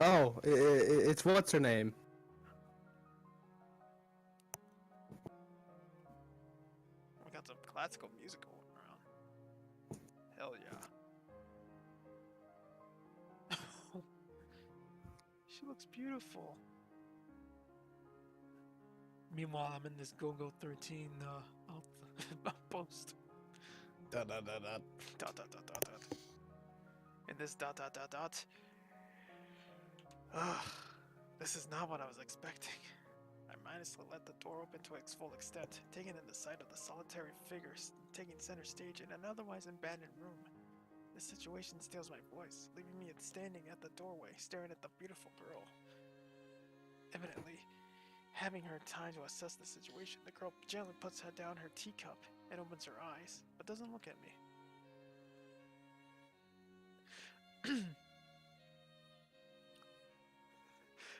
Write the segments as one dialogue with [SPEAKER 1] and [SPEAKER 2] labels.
[SPEAKER 1] Oh, it's what's her name?
[SPEAKER 2] We got some classical music going around. Hell yeah. She looks beautiful. Meanwhile, I'm in this Go-Go 13 outpost.
[SPEAKER 1] Dot dot dot dot.
[SPEAKER 2] Dot dot dot dot dot. In this dot dot dot dot. Ugh, this is not what I was expecting. I mindlessly let the door open to its full extent, taking in the sight of the solitary figures taking center stage in an otherwise abandoned room. This situation steals my voice, leaving me standing at the doorway, staring at the beautiful girl. Evidently, having her time to assess the situation, the girl gently puts down her teacup and opens her eyes, but doesn't look at me.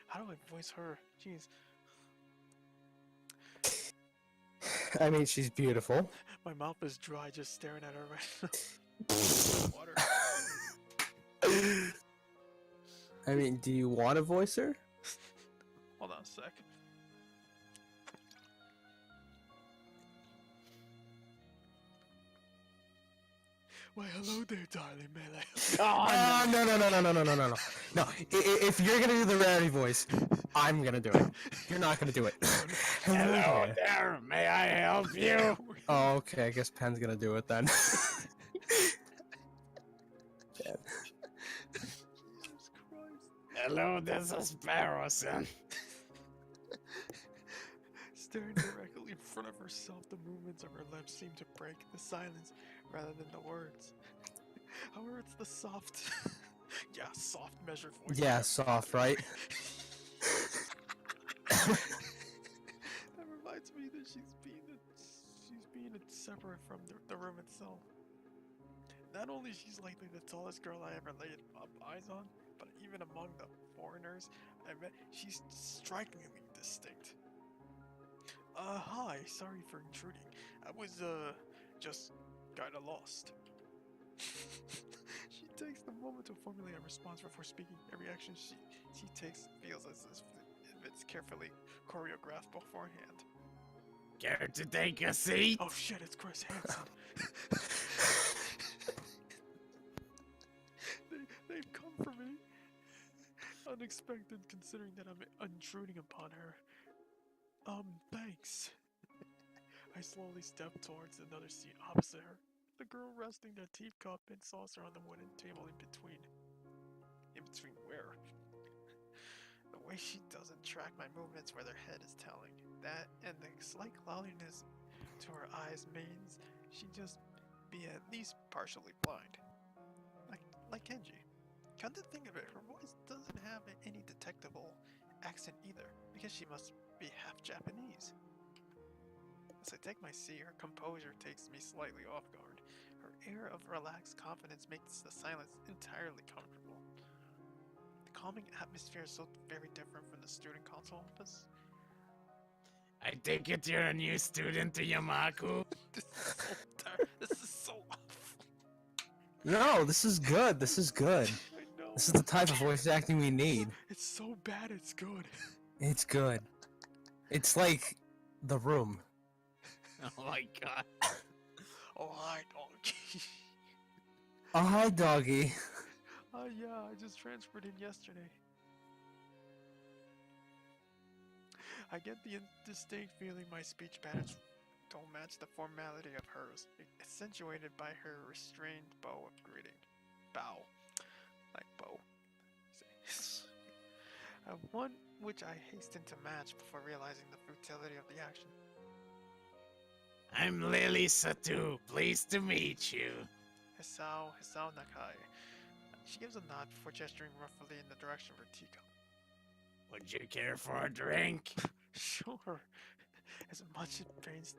[SPEAKER 2] How do I voice her? Jeez.
[SPEAKER 1] I mean, she's beautiful.
[SPEAKER 2] My mouth is dry just staring at her right now. Water.
[SPEAKER 1] I mean, do you want to voice her?
[SPEAKER 2] Hold on a sec. Why, hello there, darling. May I help you?
[SPEAKER 1] No. No, if you're gonna do the rarity voice, I'm gonna do it. You're not gonna do it.
[SPEAKER 3] Hello there, may I help you?
[SPEAKER 1] Oh, okay, I guess Pen's gonna do it then.
[SPEAKER 2] Jesus Christ.
[SPEAKER 3] Hello, this is Barrowson.
[SPEAKER 2] Staring directly in front of herself, the movements of her lips seem to break the silence rather than the words. However, it's the soft, soft measured voice.
[SPEAKER 1] Yeah, soft, right?
[SPEAKER 2] That reminds me that she's being separate from the room itself. Not only she's likely the tallest girl I ever laid eyes on, but even among the foreigners I met, she's strikingly distinct. Hi, sorry for intruding. I was, just kinda lost. She takes the moment to formulate a response before speaking. Every action she takes feels as if it's carefully choreographed beforehand.
[SPEAKER 3] Care to take a seat?
[SPEAKER 2] Oh shit, it's Chris Hansen. They've come for me. Unexpected considering that I'm intruding upon her. Thanks. I slowly step towards another seat opposite her. The girl resting their teacup and saucer on the wooden table in between. In between where? The way she doesn't track my movements where their head is telling. That and the slight cloudiness to her eyes means she just be at least partially blind. Like Kenji. Come to think of it, her voice doesn't have any detectable accent either, because she must be half Japanese. As I take my seat, her composure takes me slightly off guard. Her air of relaxed confidence makes the silence entirely comfortable. The calming atmosphere is so very different from the student console office.
[SPEAKER 3] I take it you're a new student to Yamaku?
[SPEAKER 2] This is so awful.
[SPEAKER 1] No, this is good. This is good.
[SPEAKER 2] I know.
[SPEAKER 1] This is the type of voice acting we need.
[SPEAKER 2] It's so bad, it's good.
[SPEAKER 1] It's good. It's like The Room.
[SPEAKER 3] Oh my god.
[SPEAKER 2] Oh, hi, dog.
[SPEAKER 1] Oh, hi, doggy.
[SPEAKER 2] Yeah, I just transferred in yesterday. I get the distinct feeling my speech patterns don't match the formality of hers, accentuated by her restrained bow of greeting. Bow. Like bow. One which I hasten to match before realizing the futility of the action.
[SPEAKER 3] I'm Lily Satu. Pleased to meet you.
[SPEAKER 2] Hisao Nakai. She gives a nod before gesturing roughly in the direction of her teacup.
[SPEAKER 3] Would you care for a drink?
[SPEAKER 2] Sure. As much it pains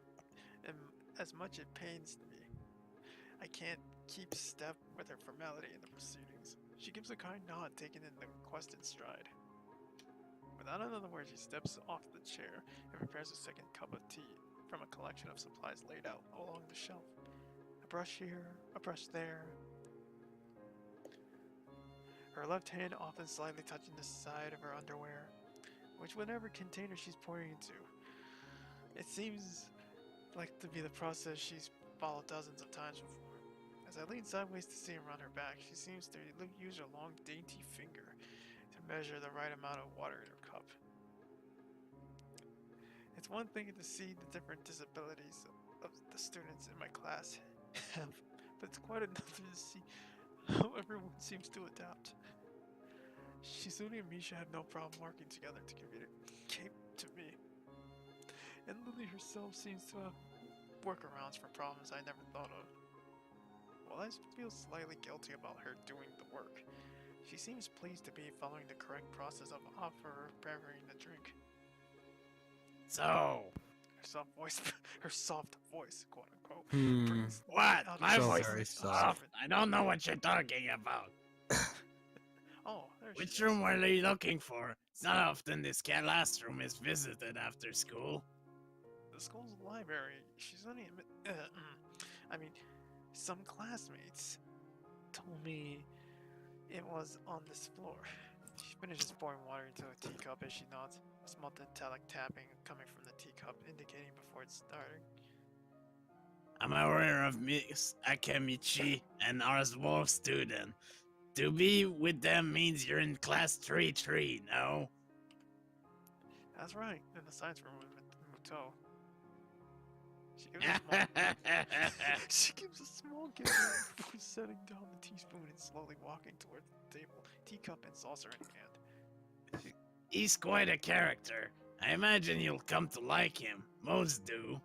[SPEAKER 2] me. I can't keep step with her formality in the proceedings. She gives a kind nod, taking in the request in stride. Without another word, she steps off the chair and prepares a second cup of tea from a collection of supplies laid out along the shelf. A brush here, a brush there. her left hand often slightly touching the side of her underwear, which whatever container she's pouring into. It seems like to be the process she's followed dozens of times before. As I lean sideways to see around her back, she seems to use her long, dainty finger to measure the right amount of water in her cup. It's one thing to see the different disabilities of the students in my class have, but it's quite another to see how everyone seems to adapt. Shizune and Misha have no problem working together to communicate to me. And Lily herself seems to have workarounds for problems I never thought of. While I feel slightly guilty about her doing the work, she seems pleased to be following the correct process of preparing the drink.
[SPEAKER 3] So,
[SPEAKER 2] Her soft voice, quote unquote, brings
[SPEAKER 3] what?
[SPEAKER 2] out
[SPEAKER 3] My
[SPEAKER 2] the
[SPEAKER 1] So
[SPEAKER 3] voice
[SPEAKER 1] very
[SPEAKER 3] is
[SPEAKER 1] soft.
[SPEAKER 3] soft. I don't know what you're talking about.
[SPEAKER 2] Oh, there she
[SPEAKER 3] Which
[SPEAKER 2] is.
[SPEAKER 3] room were you looking for? It's not often this classroom is visited after school.
[SPEAKER 2] The school's library. She's only I mean, some classmates told me it was on this floor. She finishes pouring water into a teacup as she nods. A small metallic tapping coming from the teacup indicating before it's starting.
[SPEAKER 3] I'm aware of Miss Akemichi and our wolf student. To be with them means you're in class 3-3, no?
[SPEAKER 2] That's right, in the science room with Muto. She gives a small giggle before setting down the teaspoon and slowly walking towards the table, teacup and saucer in hand.
[SPEAKER 3] He's quite a character. I imagine you'll come to like him. Most do.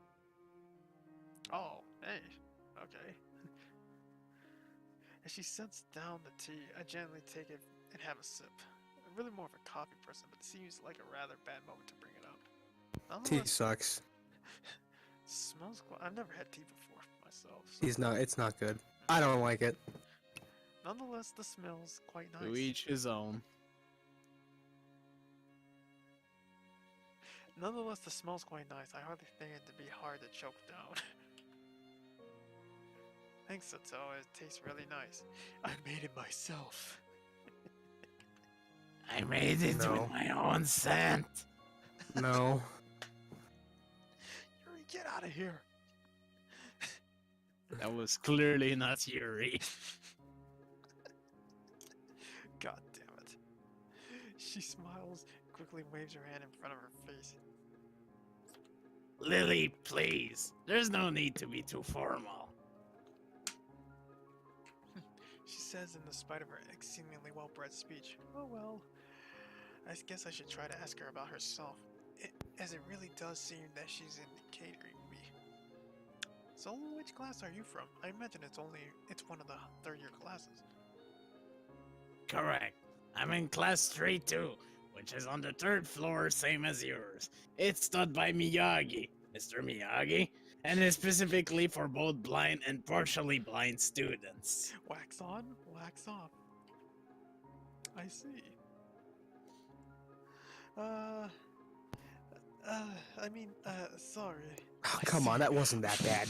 [SPEAKER 2] Oh, hey, okay. As she sets down the tea, I gently take it and have a sip. I'm really more of a coffee person, but it seems like a rather bad moment to bring it up.
[SPEAKER 1] Tea
[SPEAKER 2] Nonetheless,
[SPEAKER 1] sucks.
[SPEAKER 2] smells quite. I've never had tea before myself. So.
[SPEAKER 1] It's not good. I don't like it.
[SPEAKER 2] Nonetheless, the smell's quite nice.
[SPEAKER 3] To each his own.
[SPEAKER 2] Nonetheless, the smell's quite nice. I hardly think it to be hard to choke down. Thanks, Sato. It tastes really nice. I made it myself.
[SPEAKER 3] I made it
[SPEAKER 1] No.
[SPEAKER 3] with my own scent.
[SPEAKER 1] No.
[SPEAKER 2] Yuri, get out of here.
[SPEAKER 3] That was clearly not Yuri.
[SPEAKER 2] God damn it. She smiles, quickly waves her hand in front of her face.
[SPEAKER 3] Lily, please. There's no need to be too formal.
[SPEAKER 2] She says in the spite of her exceedingly well-bred speech. Oh well. I guess I should try to ask her about herself, as it really does seem that she's indicating me. So, which class are you from? I imagine it's one of the third-year classes.
[SPEAKER 3] Correct. I'm in class 3-2, which is on the 3rd floor, same as yours. It's taught by Miyagi, Mr. Miyagi, and is specifically for both blind and partially blind students.
[SPEAKER 2] Wax on, wax off. I see. Sorry.
[SPEAKER 1] Oh, come on, that wasn't that bad.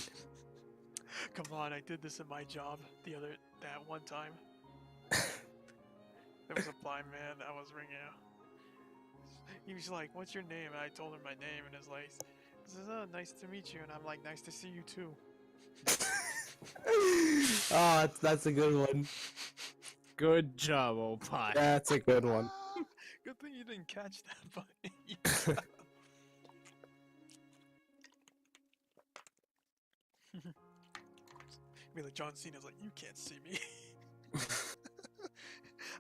[SPEAKER 2] Come on, I did this in my job that one time. There was a blind man that I was ringing out. He was like, "What's your name?" And I told him my name, and he says, "Oh, nice to meet you." And I'm like, "Nice to see you too."
[SPEAKER 1] Oh, that's a good one.
[SPEAKER 3] Good job, old pie.
[SPEAKER 1] That's a good one.
[SPEAKER 2] Good thing you didn't catch that, buddy. Be like John Cena's like, "You can't see me."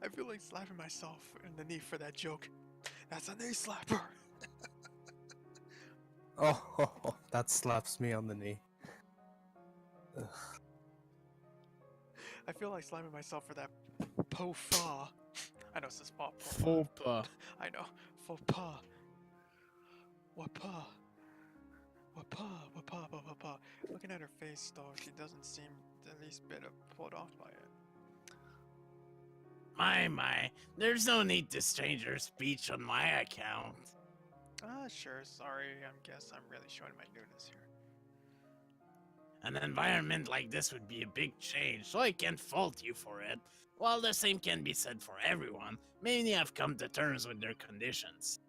[SPEAKER 2] I feel like slapping myself in the knee for that joke. That's a knee slapper.
[SPEAKER 1] Oh, that slaps me on the knee. Ugh.
[SPEAKER 2] I feel like slapping myself for that faux pas. I know it says faux pas.
[SPEAKER 3] Faux pas.
[SPEAKER 2] I know. Faux pas. Wapa. Wapa. Wapa. Wapa. Looking at her face, though, she doesn't seem the least bit put off by it.
[SPEAKER 3] My, there's no need to change your speech on my account.
[SPEAKER 2] Sure, sorry, I guess I'm really showing my newness here.
[SPEAKER 3] An environment like this would be a big change, so I can't fault you for it. While the same can be said for everyone, many have come to terms with their conditions.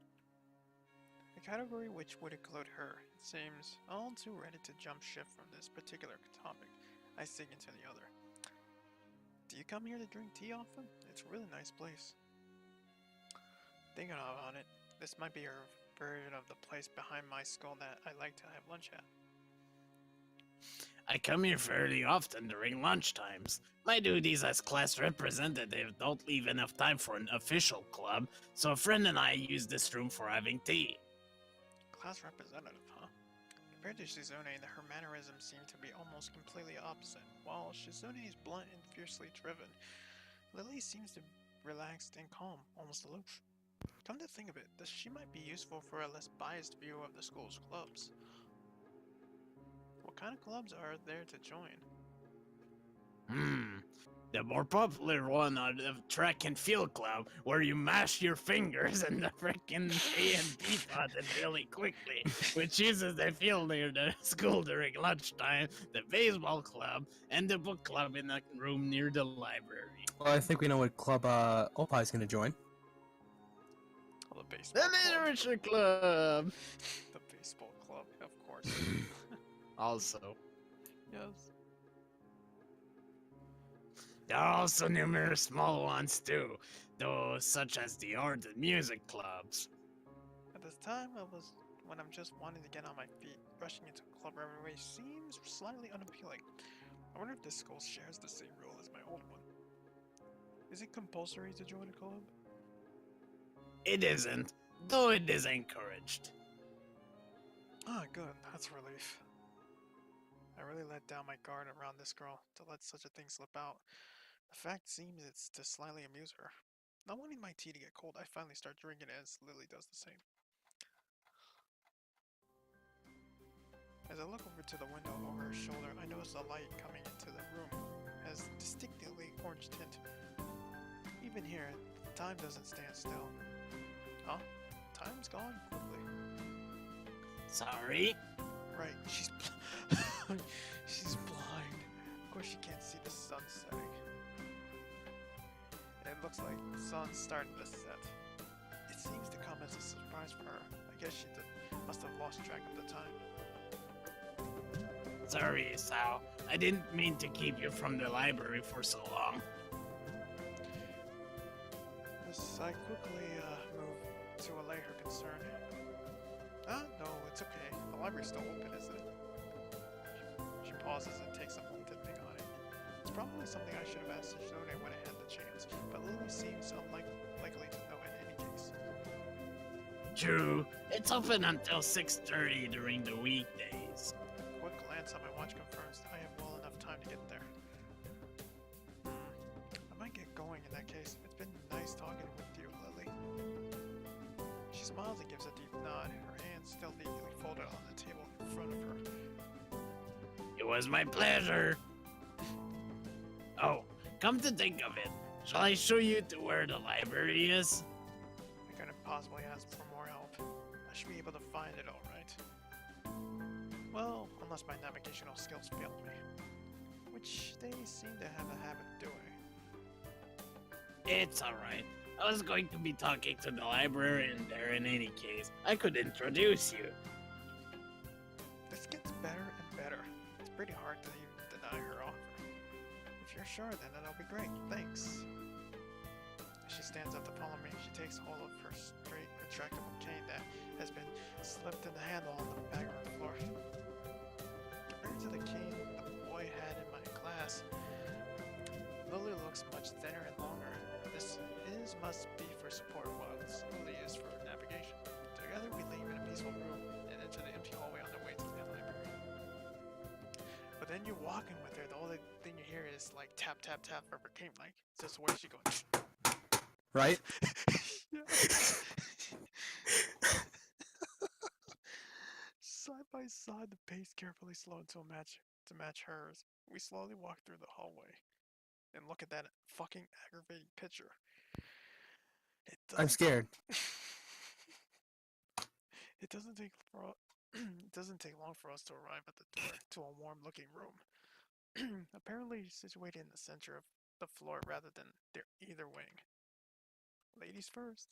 [SPEAKER 2] A category which would include her. It seems all too ready to jump ship from this particular topic. I sink into the other. Do you come here to drink tea often? It's a really nice place. Thinking about it, this might be her version of the place behind my school that I like to have lunch at.
[SPEAKER 3] I come here fairly often during lunch times. My duties as class representative don't leave enough time for an official club, so a friend and I use this room for having tea.
[SPEAKER 2] Class representative, huh? Compared to Shizune, her mannerisms seem to be almost completely opposite. While Shizune is blunt and fiercely driven, Lily seems to be relaxed and calm, almost aloof. Come to think of it, she might be useful for a less biased view of the school's clubs. What kind of clubs are there to join?
[SPEAKER 3] The more popular one are the track and field club, where you mash your fingers in the frickin' A&P pot and really quickly, which uses the field near the school during lunchtime, the baseball club, and the book club in a room near the library.
[SPEAKER 1] Well, I think we know what club Opie is gonna join.
[SPEAKER 2] Oh, the baseball
[SPEAKER 3] The
[SPEAKER 2] club.
[SPEAKER 3] literature club!
[SPEAKER 2] The baseball club, of course.
[SPEAKER 3] Also.
[SPEAKER 2] Yes.
[SPEAKER 3] There are also numerous small ones too, though such as the art and music clubs.
[SPEAKER 2] At this time, when I'm just wanting to get on my feet, rushing into a club every way seems slightly unappealing. I wonder if this school shares the same rule as my old one. Is it compulsory to join a club?
[SPEAKER 3] It isn't, though it is encouraged.
[SPEAKER 2] Ah, good. That's a relief. I really let down my guard around this girl to let such a thing slip out. The fact seems it's to slightly amuse her. Not wanting my tea to get cold, I finally start drinking as Lily does the same. As I look over to the window over her shoulder, I notice a light coming into the room has distinctly orange tint. Even here, time doesn't stand still. Huh? Time's gone quickly.
[SPEAKER 3] Sorry?
[SPEAKER 2] Right, she's she's blind. Of course she can't see the sun setting. And it looks like the sun's starting to set. It seems to come as a surprise for her. I guess she must have lost track of the time.
[SPEAKER 3] Sorry, Sal. I didn't mean to keep you from the library for so long.
[SPEAKER 2] Yes, I quickly move to allay her concern. No, it's okay. The library's still open, isn't it? She pauses and takes a moment to think on it. It's probably something I should have asked Shizune when I had the chance, but Lily seems unlikely to know in any case.
[SPEAKER 3] True. It's open until 6:30 during the weekdays.
[SPEAKER 2] A quick glance at my watch confirms that I have well enough time to get there. I might get going in that case. It's been nice talking with you, Lily. She smiles and gives a deep nod, her hands still neatly folded on the table in front of her.
[SPEAKER 3] It was my pleasure. Oh, come to think of it, shall I show you to where the library is?
[SPEAKER 2] I couldn't possibly ask for more help. I should be able to find it alright. Well, unless my navigational skills fail me. Which they seem to have a habit of doing.
[SPEAKER 3] It's alright. I was going to be talking to the librarian there in any case. I could introduce you.
[SPEAKER 2] This gets better and better. It's pretty hard to even deny her offer. If you're sure, then that'll be great. Thanks. As she stands up to follow me, she takes hold of her straight, retractable cane that has been slipped in the handle on the back of the floor. Compared to the cane the boy had in my class, Lily looks much thinner and longer. This must be for support, while Lily is for navigation. Together we leave in a peaceful room and enter the empty hallway on the way to the library. But then you're walking with her, the only thing you hear is like tap tap tap of her cane, like it's just where she goes.
[SPEAKER 1] Right?
[SPEAKER 2] Side by side, the pace carefully slowed to match hers. We slowly walk through the hallway and look at that fucking aggravating picture.
[SPEAKER 1] I'm scared.
[SPEAKER 2] It doesn't take It doesn't take long for us to arrive at the door to a warm-looking room. Apparently situated in the center of the floor rather than either wing. Ladies first.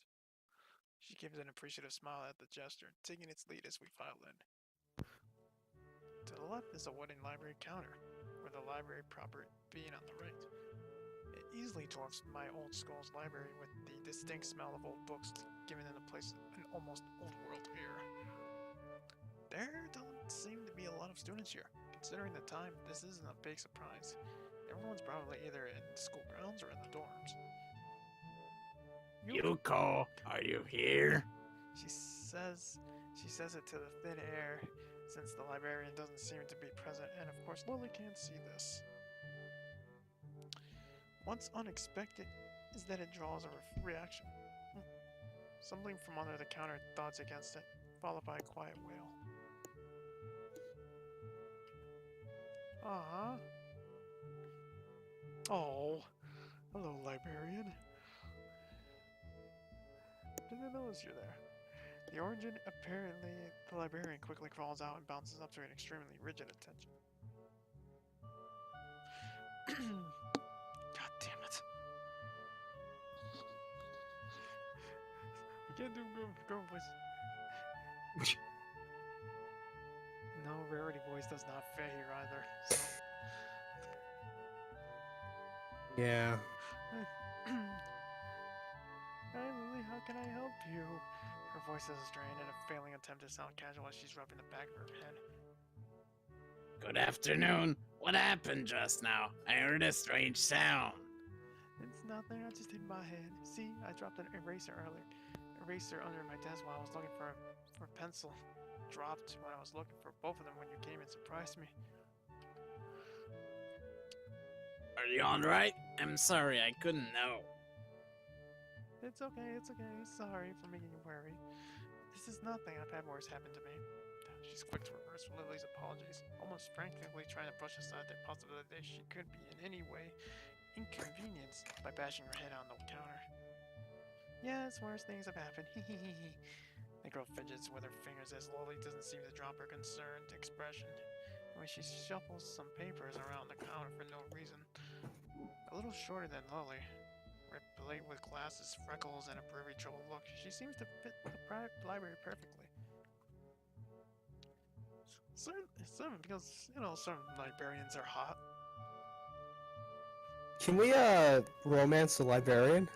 [SPEAKER 2] She gives an appreciative smile at the gesture, taking its lead as we file in. To the left is a wooden library counter, with the library proper being on the right. It easily dwarfs my old school's library with the distinct smell of old books giving it a place an almost old-world air. There don't seem to be a lot of students here. Considering the time, this isn't a big surprise. Everyone's probably either in school grounds or in the dorms.
[SPEAKER 3] Yuko, are you here?
[SPEAKER 2] She says it to the thin air, since the librarian doesn't seem to be present, and of course Lily can't see this. What's unexpected is that it draws a reaction. Something from under the counter thuds against it, followed by a quiet wail. Ah. Oh. Hello, librarian. Didn't notice you're there. The origin, apparently, the librarian quickly crawls out and bounces up to an extremely rigid attention. God damn it. You can't do girl voice. No, rarity voice does not fit here either, so.
[SPEAKER 1] Yeah.
[SPEAKER 2] Hi, Lily, how can I help you? Her voice is strained in a failing attempt to sound casual as she's rubbing the back of her head.
[SPEAKER 3] Good afternoon. What happened just now? I heard a strange sound.
[SPEAKER 2] It's nothing, I just hit my head. See, I dropped an eraser earlier. Eraser under my desk while I was looking for a pencil. Dropped when I was looking for both of them when you came and surprised me.
[SPEAKER 3] Are you alright? I'm sorry, I couldn't know.
[SPEAKER 2] It's okay. Sorry for making you worry. This is nothing. I've had worse happen to me. She's quick to reverse Lily's apologies, almost frantically trying to brush aside the possibility that she could be in any way inconvenienced by bashing her head on the counter. Yes, worse things have happened. Hehehe. The girl fidgets with her fingers as Lily doesn't seem to drop her concerned expression when she shuffles some papers around the counter for no reason. A little shorter than Lily, replete with glasses, freckles, and a very troubled look, she seems to fit the library perfectly. Because, some librarians are hot.
[SPEAKER 1] Can we romance the librarian?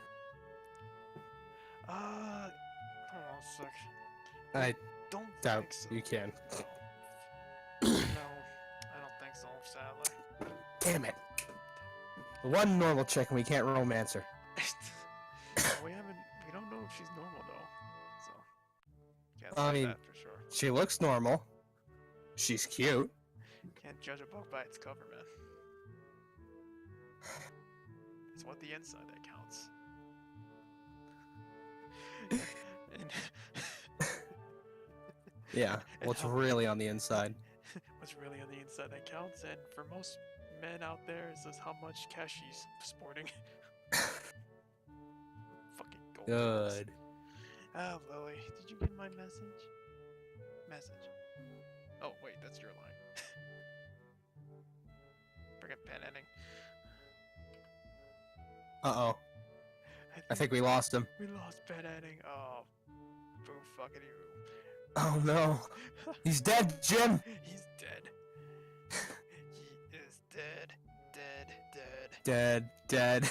[SPEAKER 2] Hold on a sec.
[SPEAKER 1] I
[SPEAKER 2] Don't
[SPEAKER 1] doubt
[SPEAKER 2] think so.
[SPEAKER 1] you can.
[SPEAKER 2] No, I don't think so, sadly.
[SPEAKER 1] Damn it. One normal chick and we can't romance her.
[SPEAKER 2] we don't know if she's normal though, so can't
[SPEAKER 1] I
[SPEAKER 2] say
[SPEAKER 1] mean,
[SPEAKER 2] that for sure.
[SPEAKER 1] she looks normal. She's cute.
[SPEAKER 2] Can't judge a book by its cover, man. It's what the inside that counts. And
[SPEAKER 1] Yeah, what's really on the inside.
[SPEAKER 2] what's really on the inside that counts, and for most men out there, is just how much cash he's sporting. Fucking gold.
[SPEAKER 1] Good.
[SPEAKER 2] Oh, Lily, did you get my message? Oh, wait, that's your line. Forget PanAnning.
[SPEAKER 1] Uh-oh. I think we lost him.
[SPEAKER 2] we lost PanAnning. Oh, boo fucking you.
[SPEAKER 1] Oh no. He's dead, Jim!
[SPEAKER 2] He's dead. He is dead.
[SPEAKER 1] Dead.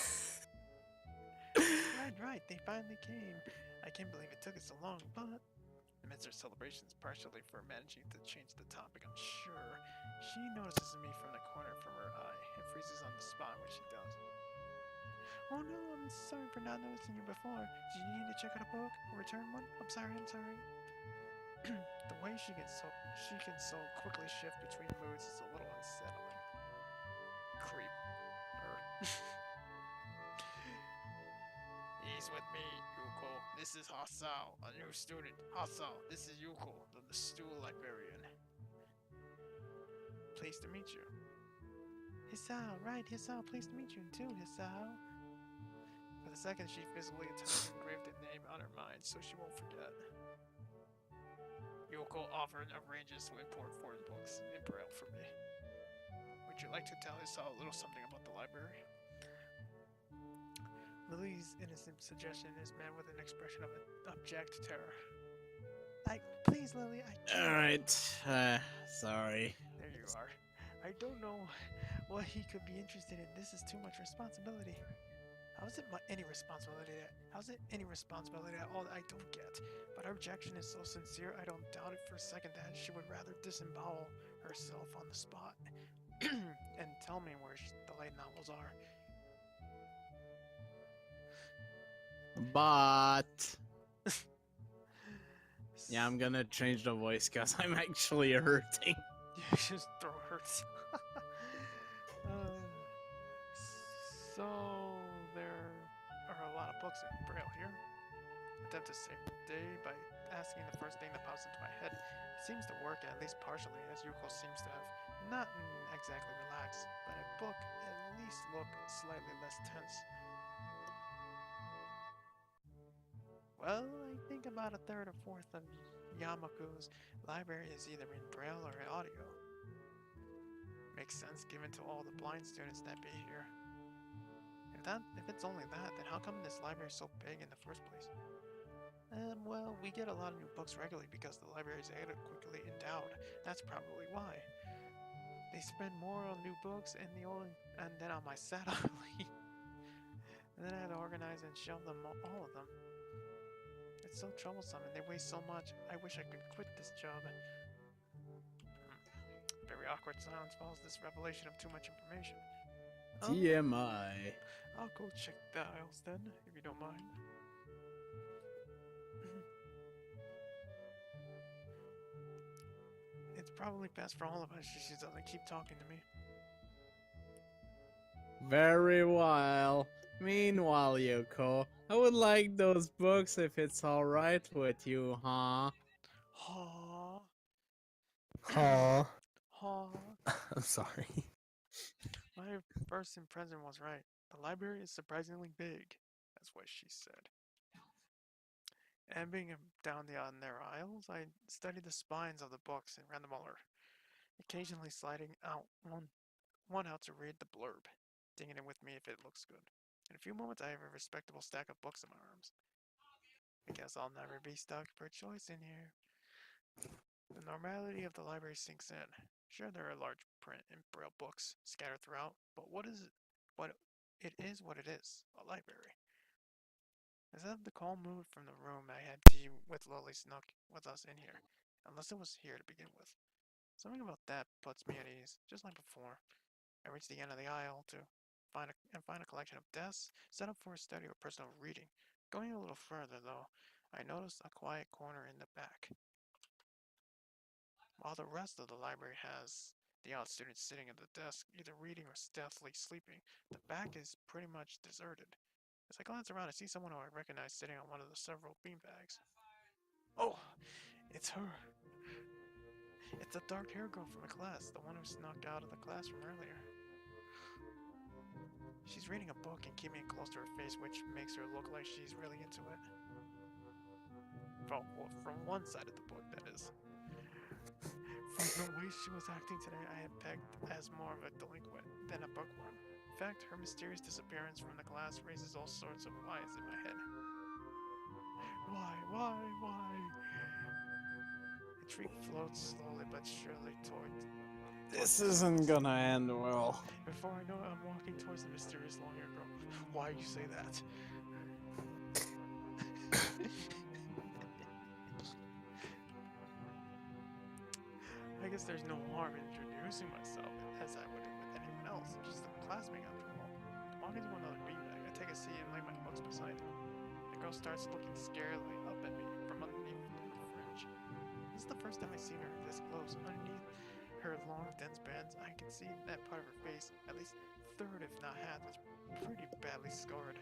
[SPEAKER 2] Right, they finally came. I can't believe it took us so long, but amidst her celebrations, partially for managing to change the topic, I'm sure, she notices me from the corner from her eye and freezes on the spot when she does. Oh no, I'm sorry for not noticing you before. Did you need to check out a book or return one? I'm sorry. The way she can so quickly shift between moods is a little unsettling. Creep. He's with me, Yuko. This is Hasao, a new student. Hasao, this is Yuko, the stool librarian. Pleased to meet you. Hisao, right, Hisao, pleased to meet you too, Hisao. For the second, she physically attempts to engrave the name on her mind so she won't forget. Yuko often arranges to import foreign books in Braille for me. Would you like to tell us a little something about the library? Lily's innocent suggestion is met with an expression of abject terror. Please, Lily, I can't.
[SPEAKER 3] Alright, sorry.
[SPEAKER 2] There you are. I don't know what he could be interested in. This is too much responsibility. How is it any responsibility? How is it any responsibility at all that I don't get? But her objection is so sincere, I don't doubt it for a second that she would rather disembowel herself on the spot and tell me where the light novels are.
[SPEAKER 3] But yeah, I'm gonna change the voice because I'm actually hurting.
[SPEAKER 2] Yeah, his throat hurts. So there are a lot of books in Braille here. Attempt to save the day by asking the first thing that pops into my head. It seems to work at least partially, as Yuko seems to have not exactly relaxed, but a book at least look slightly less tense. Well, I think about a third or fourth of Yamaku's library is either in Braille or audio. Makes sense given to all the blind students that be here. If it's only that, then how come this library is so big in the first place? Well, we get a lot of new books regularly because the library is adequately endowed. That's probably why. They spend more on new books and then on my saddle leave. And then I had to organize and shelve them, all of them. It's so troublesome and they waste so much. I wish I could quit this job. Very awkward silence follows this revelation of too much information.
[SPEAKER 3] TMI.
[SPEAKER 2] I'll go check the aisles then, if you don't mind. It's probably best for all of us if she doesn't keep talking to me.
[SPEAKER 3] Very well. Meanwhile, Yoko, I would like those books if it's alright with you, huh?
[SPEAKER 2] Ha.
[SPEAKER 1] Aw.
[SPEAKER 2] Ha.
[SPEAKER 1] I'm sorry.
[SPEAKER 2] My first impression was right. The library is surprisingly big. That's what she said. And being down their aisles, I studied the spines of the books and ran them over, occasionally sliding out one out to read the blurb, taking it with me if it looks good. In a few moments, I have a respectable stack of books in my arms. I guess I'll never be stuck for choice in here. The normality of the library sinks in. Sure, there are large print and Braille books scattered throughout, but what is it? What it is, a library. As of the calm mood from the room, I had tea with Lily snuck with us in here, unless it was here to begin with. Something about that puts me at ease, just like before. I reached the end of the aisle to find a collection of desks set up for a study or personal reading. Going a little further, though, I noticed a quiet corner in the back. While the rest of the library has the odd students sitting at the desk, either reading or stealthily sleeping, the back is pretty much deserted. As I glance around, I see someone who I recognize sitting on one of the several beanbags. Oh, it's her. It's the dark-haired girl from the class, the one who snuck out of the classroom earlier. She's reading a book and keeping it close to her face, which makes her look like she's really into it. From one side of the book, that is. From the way she was acting today, I had pegged as more of a delinquent than a bookworm. In fact, her mysterious disappearance from the class raises all sorts of whys in my head. Why? The tree floats slowly but surely toward...
[SPEAKER 3] This isn't gonna end well.
[SPEAKER 2] Before I know it, I'm walking towards the mysterious long-haired girl. Why you say that? I guess there's no harm in introducing myself as I would with anyone else, just a classmate after all. Walking to another beanbag, I take a seat and lay my books beside it. The girl starts looking scarily up at me from underneath the fringe. This is the first time I've seen her this close. Underneath her long, dense bands, I can see that part of her face, at least third if not half, is pretty badly scarred.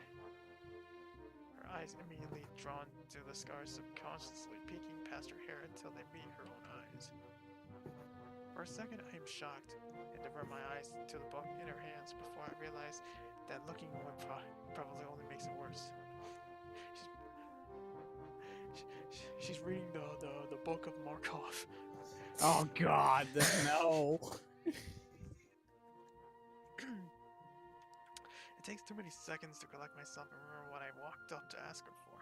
[SPEAKER 2] Her eyes immediately drawn to the scars, subconsciously peeking past her hair until they meet her own eyes. For a second, I am shocked and divert my eyes to the book in her hands before I realize that looking away probably only makes it worse. She's reading the book of Markov.
[SPEAKER 3] Oh God, no.
[SPEAKER 2] It takes too many seconds to collect myself and remember what I walked up to ask her for.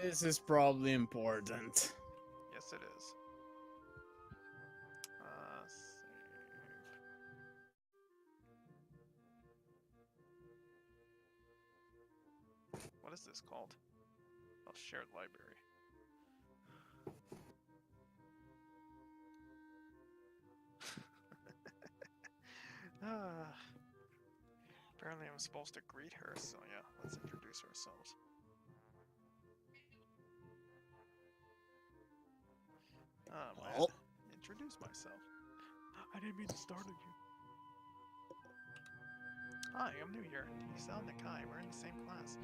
[SPEAKER 3] This is probably important.
[SPEAKER 2] Yes, it is. Save. What is this called? Oh, shared library. Apparently I'm supposed to greet her, so yeah, let's introduce ourselves.
[SPEAKER 3] Well,
[SPEAKER 2] Introduce myself. I didn't mean to startle you. Hi, I'm new here. Isao Nakai, we're in the same class.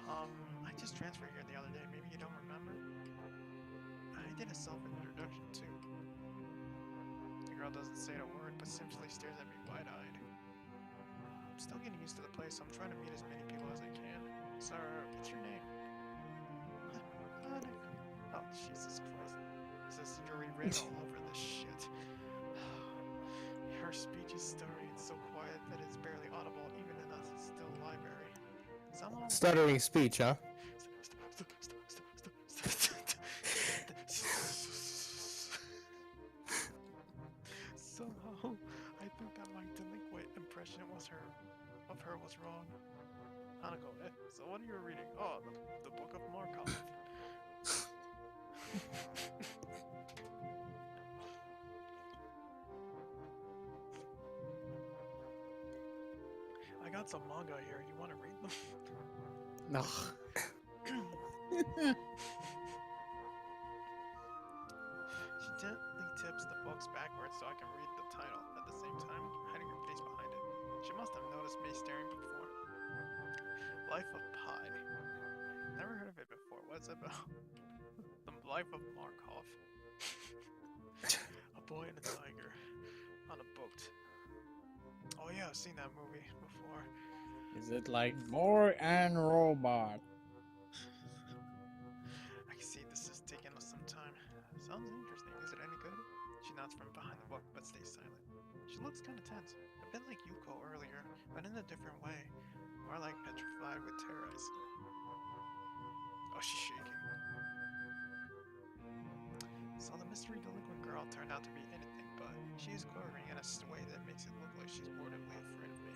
[SPEAKER 2] I just transferred here the other day, maybe you don't remember? I did a self-introduction too. The girl doesn't say a word, but simply stares at me wide-eyed. I'm still getting used to the place, so I'm trying to meet as many people as I can. So, what's your name? Oh, Jesus Christ. This is written all over this shit. Her speech is stuttery and so quiet that it's barely audible, even in a still library. Somehow...
[SPEAKER 1] Stuttering speech, huh?
[SPEAKER 2] Somehow, I think that my delinquent impression of her was wrong. Hanako, so what are you reading? Oh, the Book of Markov. I got some manga here. You want to read them?
[SPEAKER 1] No.
[SPEAKER 2] She gently tips the books backwards so I can read the title, at the same time hiding her face behind it. She must have noticed me staring before. Life of Pi. Never heard of it before. What's it about? The Life of Markov. A boy and a tiger. On a boat. Oh yeah, I've seen that movie before.
[SPEAKER 3] is it like boy and robot?
[SPEAKER 2] I can see this is taking us some time. Sounds interesting. Is it any good? She nods from behind the book, but stays silent. She looks kind of tense. A bit like Yuko earlier, but in a different way. More like petrified with terror, I see. Oh, she's shaking. So the mystery delinquent girl turned out to be anything but. She is quivering in a way that makes it look like she's mortally afraid of me.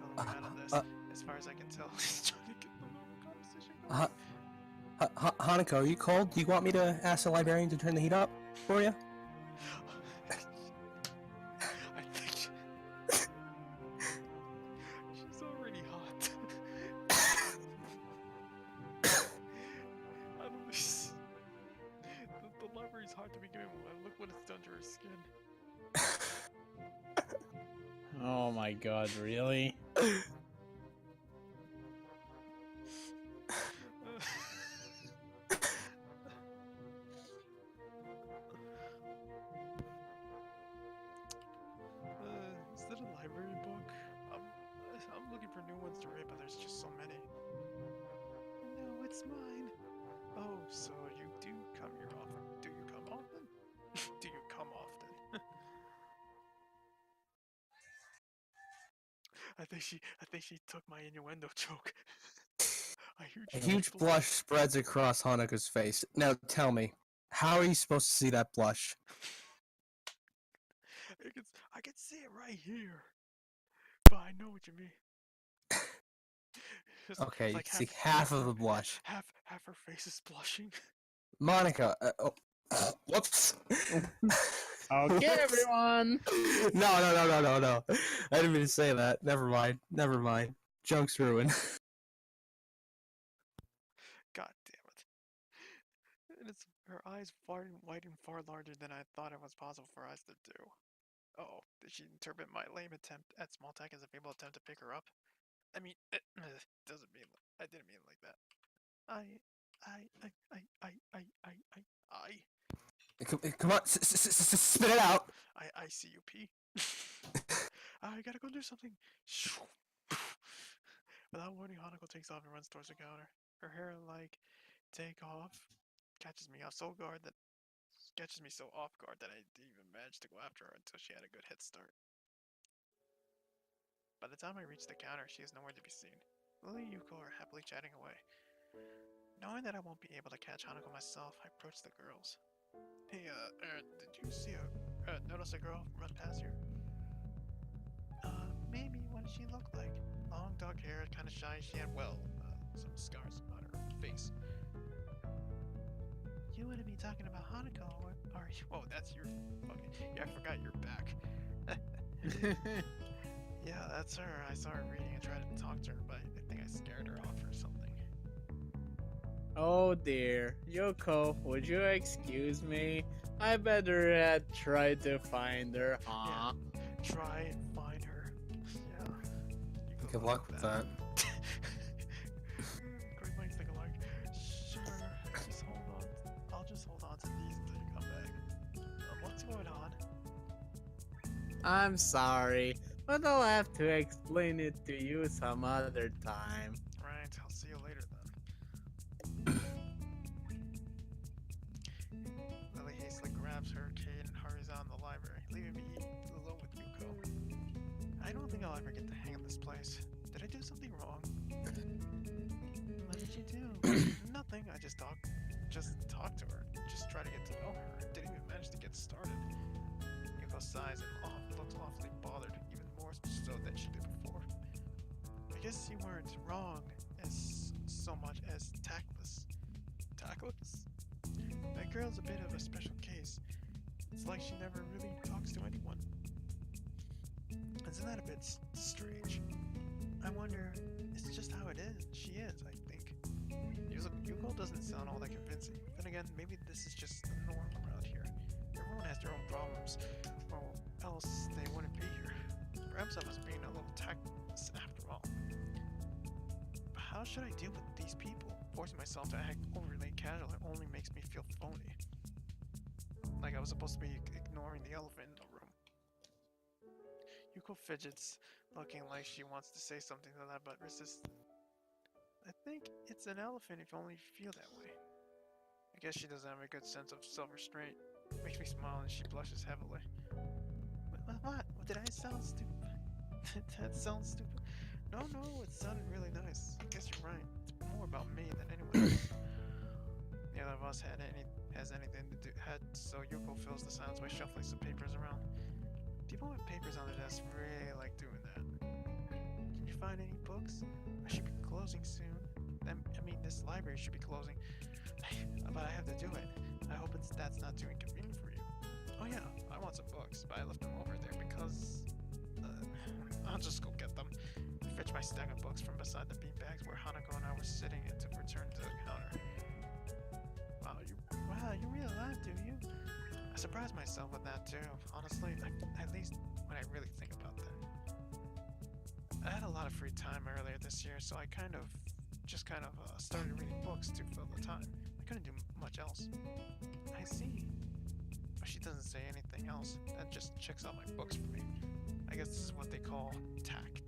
[SPEAKER 2] Don't look out of this. As far as I can tell, he's trying to get the normal conversation going.
[SPEAKER 1] Hanako, are you cold? Do you want me to ask the librarian to turn the heat up for you?
[SPEAKER 2] I think she's already hot. I don't know. The library's hard to begin with. Look what it's done to her skin.
[SPEAKER 3] Oh my God, really?
[SPEAKER 2] Is that a library book? I'm looking for new ones to read, but there's just so many. No, it's mine. Oh, so you do come here often? Do you come often? Do you come often? I think she took my innuendo joke.
[SPEAKER 1] A huge blush spreads across Hanako's face. Now tell me, how are you supposed to see that blush?
[SPEAKER 2] I can see it right here. But I know what you mean.
[SPEAKER 1] Okay, you
[SPEAKER 2] like
[SPEAKER 1] can see half of the blush.
[SPEAKER 2] Half her face is blushing.
[SPEAKER 1] Monica, whoops.
[SPEAKER 3] Okay, everyone.
[SPEAKER 1] No. I didn't mean to say that. Never mind. Joke's ruined.
[SPEAKER 2] God damn it. And it's her eyes wide and far larger than I thought it was possible for eyes to do. Oh, did she interpret my lame attempt at small talk as a feeble attempt to pick her up? I mean, it doesn't mean, I didn't mean it like that.
[SPEAKER 1] Come on, spit it out.
[SPEAKER 2] I see you pee. I gotta go do something. Without warning, Hanako takes off and runs towards the counter. Her hair take off, catches me off guard that catches me so off guard that I didn't even manage to go after her until she had a good head start. By the time I reach the counter, she is nowhere to be seen. Lily and Yuko are happily chatting away. Knowing that I won't be able to catch Hanako myself, I approach the girls. Hey, did you notice a girl run past here? Maybe. What did she look like? Long dark hair, kind of shy. She had, some scars on her face. You wouldn't be talking about Hanako, are you? Oh, that's your fucking. Yeah, I forgot you're back. Yeah, that's her. I saw her reading and tried to talk to her, but I think I scared her off or something.
[SPEAKER 3] Oh dear. Yoko, would you excuse me? I better try to find her, huh?
[SPEAKER 2] Yeah, try and find her. Yeah.
[SPEAKER 1] Good luck with that.
[SPEAKER 2] Great minds think alike. Sure, just hold on. I'll just hold on to these until you come back. What's going on?
[SPEAKER 3] I'm sorry, but I'll have to explain it to you some other time.
[SPEAKER 2] Right, I'll see you later then. Lily hastily grabs her kid and hurries out in the library, leaving me alone with Yuko. I don't think I'll ever get the hang of this place. Did I do something wrong? What did you do? Nothing. I just talked to her. Just try to get to know her. Didn't even manage to get started. Yuko sighs and looks awfully bothered, even more so than she did before. I guess you weren't wrong as so much as tactless. Tactless? That girl's a bit of a special case. It's like she never really talks to anyone. Isn't that a bit strange? I wonder, it's just how it is. She is, I think. Yuko doesn't sound all that convincing. Then again, maybe this is just the norm around here. Everyone has their own problems, or else they wouldn't be here. Perhaps I was being a little tactless after all. But how should I deal with these people? Forcing myself to act overly casual only makes me feel phony. Like I was supposed to be ignoring the elephant in the room. Yuko fidgets, looking like she wants to say something to that, but resists. I think it's an elephant if only you feel that way. I guess she doesn't have a good sense of self-restraint. Makes me smile and she blushes heavily. What? Did I sound stupid? Did that sound stupid? No, it sounded really nice. I guess you're right. It's more about me than anyone else. Neither of us has anything to do. So Yuko fills the silence by shuffling some papers around. People with papers on their desk really like doing that. Can you find any books? I should be closing soon. This library should be closing. But I have to do it. I hope that's not too inconvenient for you. Oh yeah, I want some books, but I left them over there because... I'll just go get them. Fetch my stack of books from beside the beanbags where Hanako and I were sitting and to return to the counter. Wow, you really laugh, do you? I surprised myself with that too, honestly, at least when I really think about that. I had a lot of free time earlier this year, so I just started reading books to fill the time. I couldn't do much else. I see. But she doesn't say anything else. That just checks out my books for me. I guess this is what they call tact.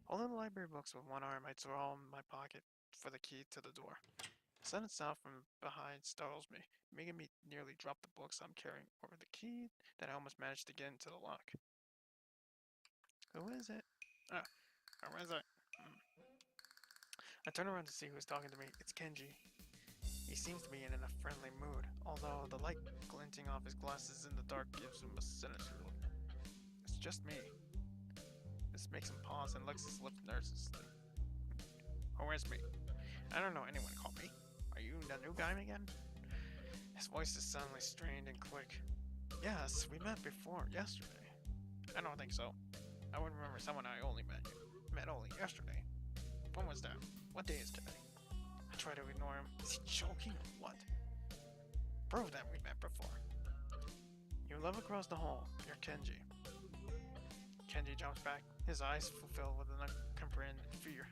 [SPEAKER 2] Holding the library books with one arm, I throw in my pocket for the key to the door. A sudden sound from behind startles me, making me nearly drop the books I'm carrying over the key that I almost managed to get into the lock. Who is it? Who is it? I turn around to see who's talking to me. It's Kenji. He seems to be in a friendly mood, although the light glinting off his glasses in the dark gives him a sinister look. It's just me. This makes him pause and licks his lips nervously. Who is me? I don't know anyone called me. Are you the new guy again? His voice is suddenly strained and quick. Yes, we met before, yesterday. I don't think so. I wouldn't remember someone I only met only yesterday. When was that? What day is today? I try to ignore him. Is he joking or what? Prove that we met before. You live across the hall. You're Kenji. Kenji jumps back, his eyes fulfilled with an uncomprehending fear.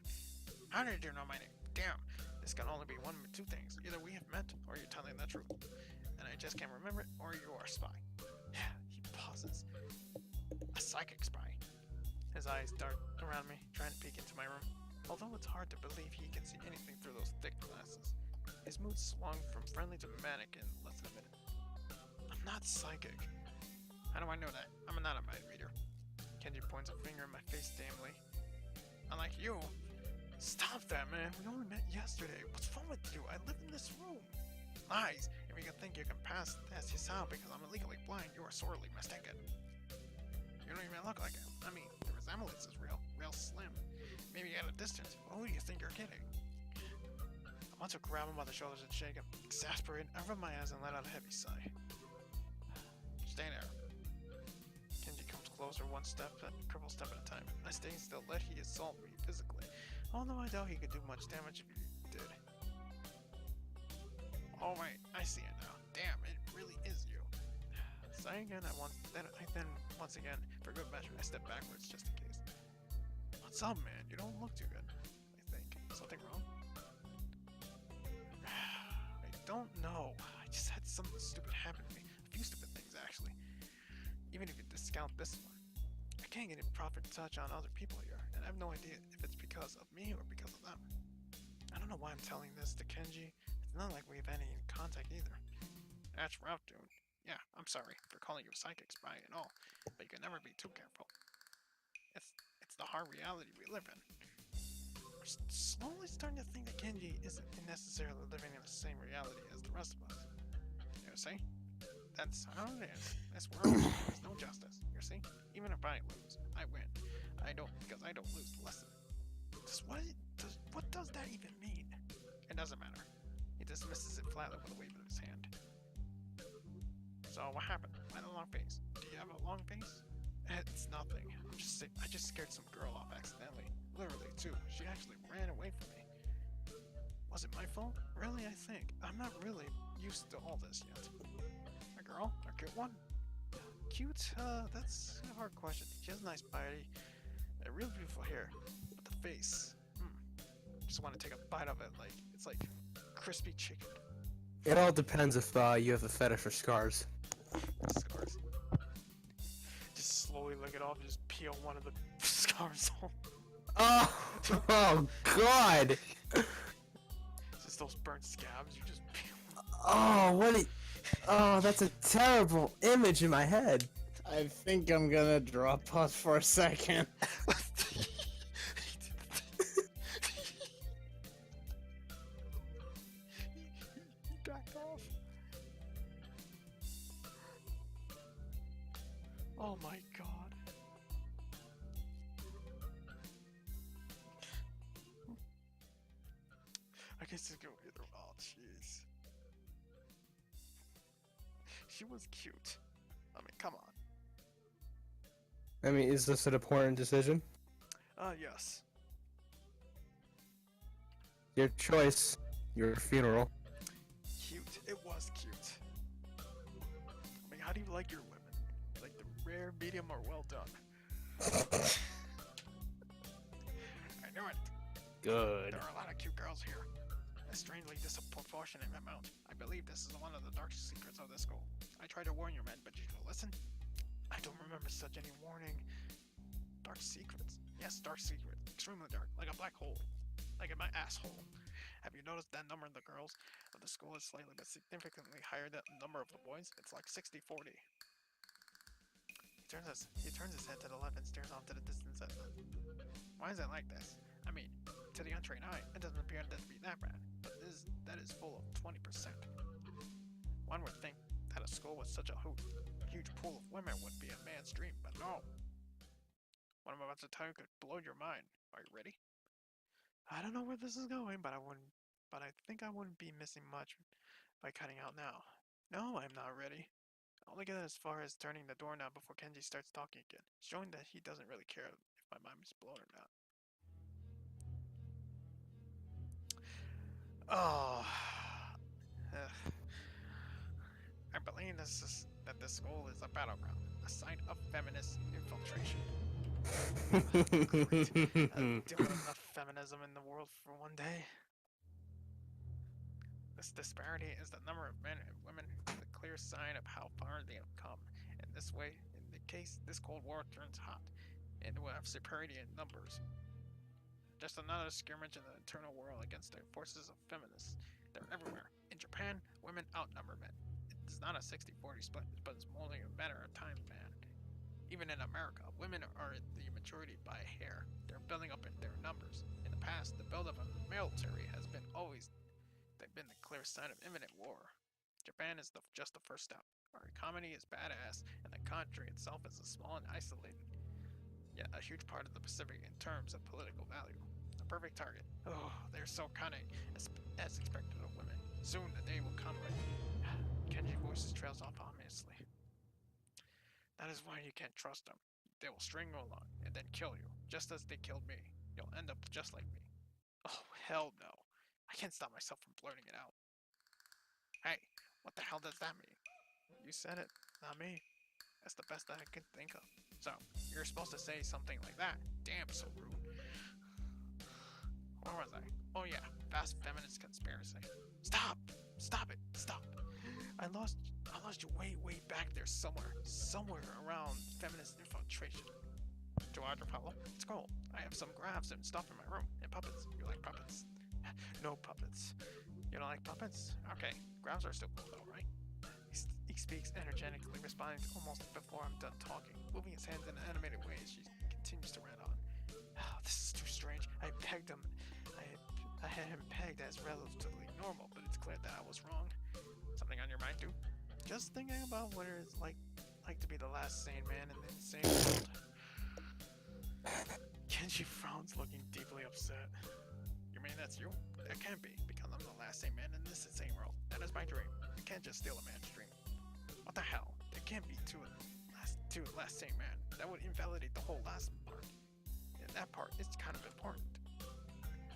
[SPEAKER 2] How did you know my name? Damn, this can only be one of two things. Either we have met, or you're telling the truth. And I just can't remember it, or you are a spy. He pauses. A psychic spy. His eyes dart around me, trying to peek into my room. Although it's hard to believe he can see anything through those thick glasses. His mood swung from friendly to manic in less than a minute. I'm not psychic. How do I know that? I'm not a mind reader. Kenji points a finger in my face damnably. Unlike you. Stop that, man. We only met yesterday. What's wrong with you? I live in this room. Lies. If you can think you can pass as Hisao because I'm illegally blind, you are sorely mistaken. You don't even look like him. I mean, the resemblance is real slim. Maybe at a distance. But who do you think you're kidding? I want to grab him by the shoulders and shake him. Exasperated, I rub my eyes and let out a heavy sigh. Stay there. Kenji comes closer one cripple step at a time. I stay still, let he assault me physically. Although I doubt he could do much damage if he did. Oh wait, I see it now. Damn, it really is you. Sighing again, then once again, for good measure, I step backwards just in case. What's up, man? You don't look too good. I think. Something wrong? I don't know. I just had something stupid happen to me. A few stupid things, actually. Even if you discount this one. I can't get a proper touch on other people here, and I have no idea if it's because of me or because of them. I don't know why I'm telling this to Kenji. It's not like we've had any contact either. That's rough, dude. Yeah, I'm sorry for calling you a psychic spy and all, but you can never be too careful. It's the hard reality we live in. We're slowly starting to think that Kenji isn't necessarily living in the same reality as the rest of us. You see? That's how it is. This world, there's no justice. You see? Even if I lose, I win. Because I don't lose the lesson. What does that even mean? It doesn't matter. He dismisses it flatly with a wave of his hand. So what happened? Why the long face? Do you have a long face? It's nothing. I just scared some girl off accidentally. Literally, too. She actually ran away from me. Was it my fault? Really, I think. I'm not really used to all this yet. A girl? A cute one? Cute? That's a hard question. She has a nice body, and real beautiful hair, but the face. Just want to take a bite of it. It's like crispy chicken.
[SPEAKER 1] It all depends if you have a fetish for scars.
[SPEAKER 2] Scars. Just slowly lick it off and just peel one of the scars off.
[SPEAKER 1] Oh God!
[SPEAKER 2] Just those burnt scabs. You just peel.
[SPEAKER 1] Oh, that's a terrible image in my head.
[SPEAKER 3] I think I'm gonna drop out for a second.
[SPEAKER 2] He backed off. Oh my god. I guess it's go either. Oh jeez. She was cute. I mean, come on.
[SPEAKER 1] I mean, is this an important decision?
[SPEAKER 2] Yes.
[SPEAKER 1] Your choice. Your funeral.
[SPEAKER 2] Cute. It was cute. I mean, how do you like your women? Like the rare, medium, or well done? I knew it.
[SPEAKER 1] Good.
[SPEAKER 2] There are a lot of cute girls here. A strangely disproportionate amount. I believe this is one of the dark secrets of this school. I tried to warn you men, but you don't listen. I don't remember such any warning. Dark secrets. Yes, dark secret. Extremely dark. Like a black hole. Like in my asshole. Have you noticed that number of the girls of the school is slightly but significantly higher than the number of the boys? It's like 60-40. He turns his head to the left and stares off to the distance at them. Why is it like this? I mean, to the untrained eye, it doesn't appear to be that bad, but that is full of 20%. One would think that a school with such a huge pool of women would be a man's dream, but no. What I'm about to tell you could blow your mind. Are you ready? I don't know where this is going, but I think I wouldn't be missing much by cutting out now. No, I'm not ready. I'll only get as far as turning the door now before Kenji starts talking again, showing that he doesn't really care if my mind is blown or not. Oh, I believe that this school is a battleground, a site of feminist infiltration. Deal with enough feminism in the world for one day. This disparity is the number of men and women is a clear sign of how far they have come. In this way, in the case this Cold War turns hot, and will have superiority in numbers. Just another skirmish in the internal world against the forces of feminists. They're everywhere. In Japan, women outnumber men. It's not a 60-40 split, but it's only a matter of time, man. Even in America, women are the majority by a hair. They're building up in their numbers. In the past, the buildup of the military has been the clear sign of imminent war. Japan is just the first step. Our economy is badass, and the country itself is small and isolated. Yet a huge part of the Pacific in terms of political value. A perfect target. Oh, they're so cunning, as expected of women. Soon the day will come when Kenji voices trails off ominously. That is why you can't trust them. They will string you along and then kill you, just as they killed me. You'll end up just like me. Oh, hell no. I can't stop myself from blurting it out. Hey, what the hell does that mean? You said it, not me. That's the best that I could think of. So, you're supposed to say something like that. Damn, so rude. Where was I? Oh yeah, vast feminist conspiracy. Stop! Stop it! Stop! I lost you way back there somewhere around feminist infiltration. Do I have to follow? Let's go. I have some graphs and stuff in my room. And puppets. You like puppets? No puppets. You don't like puppets? Okay, graphs are still cool though, right? He speaks energetically, responding almost before I'm done talking, moving his hands in an animated way as she continues to rant on. Oh, this is too strange. I pegged him. I had him pegged as relatively normal, but it's clear that I was wrong. Something on your mind, too? Just thinking about what it's like to be the last sane man in the insane world. Kenji frowns, looking deeply upset. You mean that's you? That can't be, because I'm the last sane man in this insane world. That is my dream. You can't just steal a man's dream. What the hell? There can't be two last sane man. That would invalidate the whole last part. And that part is kind of important.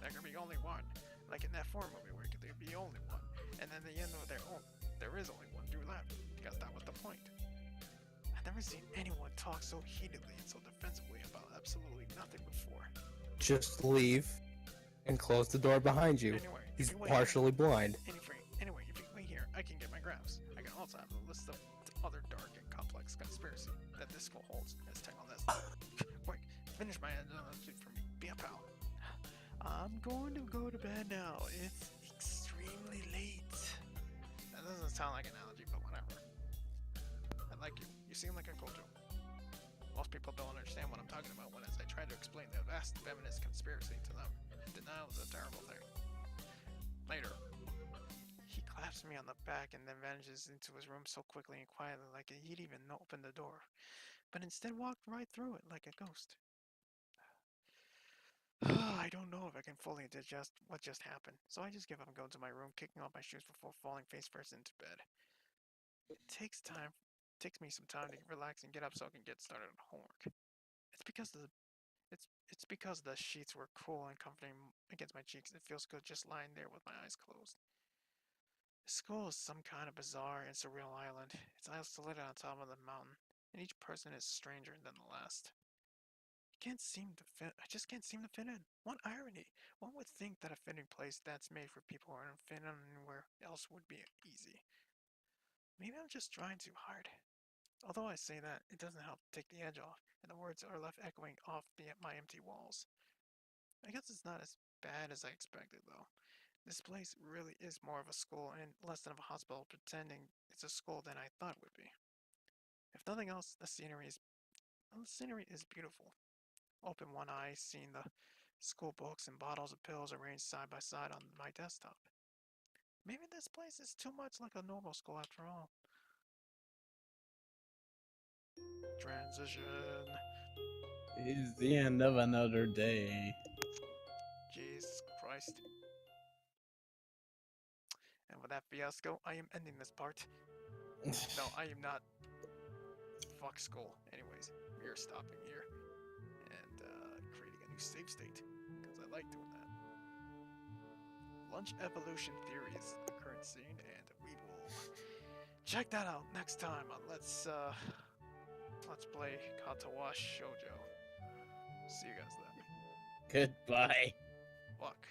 [SPEAKER 2] There can be only one. Like in that 4 movie where there could be only one. And then the end of there is only one dude left. Because that was the point. I've never seen anyone talk so heatedly and so defensively about absolutely nothing before.
[SPEAKER 1] Just leave and close the door behind you.
[SPEAKER 2] Anyway,
[SPEAKER 1] He's partially blind.
[SPEAKER 2] Anyway, if you wait here, I can get my graphs. I can also have a list of other dark and complex conspiracy that this school holds as tech on this. Quick, finish my analogy for me. Be a pal. I'm going to go to bed now. It's extremely late. That doesn't sound like an analogy, but whatever. I like you. You seem like a cool Joe. Most people don't understand what I'm talking about when I try to explain the vast feminist conspiracy to them. Denial is a terrible thing. Later, he claps me on the back and then vanishes into his room so quickly and quietly like he'd even opened the door, but instead walked right through it like a ghost. I don't know if I can fully digest what just happened, so I just give up and go to my room, kicking off my shoes before falling face first into bed. It takes me some time to relax and get up so I can get started on homework. It's because the sheets were cool and comforting against my cheeks. It feels good just lying there with my eyes closed. The school is some kind of bizarre and surreal island. It's isolated on top of the mountain, and each person is stranger than the last. I just can't seem to fit in. What irony! One would think that a fitting place that's made for people who aren't fit anywhere else would be easy. Maybe I'm just trying too hard. Although I say that, it doesn't help take the edge off, and the words are left echoing off my empty walls. I guess it's not as bad as I expected, though. This place really is more of a school and less than of a hospital, pretending it's a school than I thought it would be. If nothing else, the scenery is beautiful. Open one eye, seeing the school books and bottles of pills arranged side by side on my desktop. Maybe this place is too much like a normal school after all. Transition.
[SPEAKER 3] It's the end of another day.
[SPEAKER 2] Jesus Christ. And with that fiasco, I am ending this part. No, I am not. Fuck school. Anyways, we are stopping here and creating a new save state because I like doing that. Lunch evolution theory is the current scene, and we will check that out next time on Let's Play Katawa Shoujo. See you guys then.
[SPEAKER 3] Goodbye.
[SPEAKER 2] Fuck.